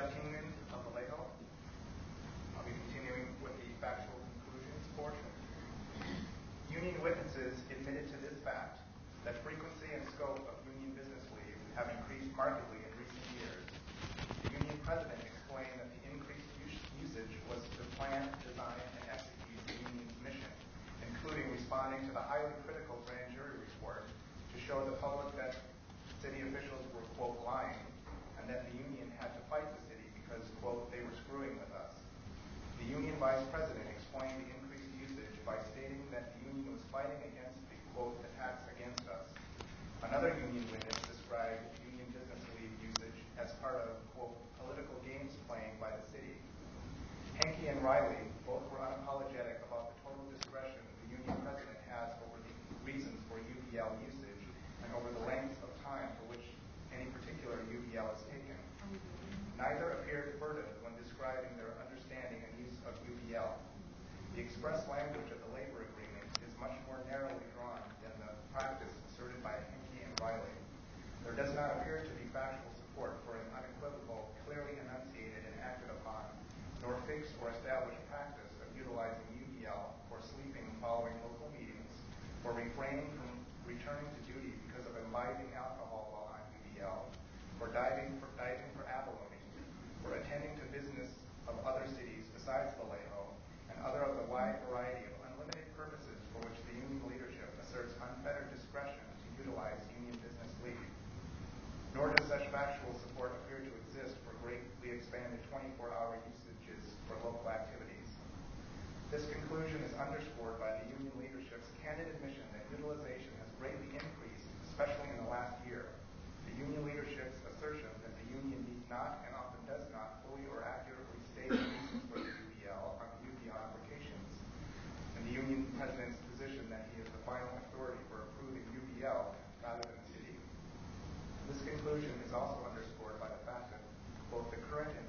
Kingman of Vallejo. I'll be continuing with the factual conclusions portion. Union witnesses admitted to this fact, that frequency and scope of union business leave have increased markedly in recent years. The union president explained that the increased usage was to plan, design, and execute the union's mission, including responding to the highly critical grand jury report to show the public that city officials were, quote, lying, and that the union had to fight the city because, quote, they were screwing with us. The union vice president explained the increased usage by stating that the union was fighting against the, quote, attacks against us. Another union witness described union business leave usage as part of, quote, political games playing by the city. Henke and Riley both were unapologetic about the total discretion the union president has over the reasons for UBL usage and over the length of time for which any particular UBL is taken. Neither appeared furtive when describing their understanding and use of UBL. The express language of the labor agreement is much more narrowly drawn than the practice asserted by Henke and Riley. There does not appear to be factual support for an unequivocal, clearly enunciated and acted upon, nor fixed or established practice of utilizing UBL for sleeping following local meetings, for refraining from returning to duty because of imbibing alcohol while on UBL, for diving for abalone, for attending to business of other cities besides Vallejo, and other of the wide variety of unlimited purposes for which the union leadership asserts unfettered discretion to utilize union business leave. Nor does such factual support appear to exist for greatly expanded 24-hour usages for local activities. This conclusion is underscored by the union leadership's candid admission that utilization has greatly increased, especially in the last year. The union leadership's assertion that the union needs not and often does not fully or accurately state the reasons for the UBL on the UBL applications, and the union president's position that he is the final authority for approving UBL rather than the city. This conclusion is also underscored by the fact that both the current and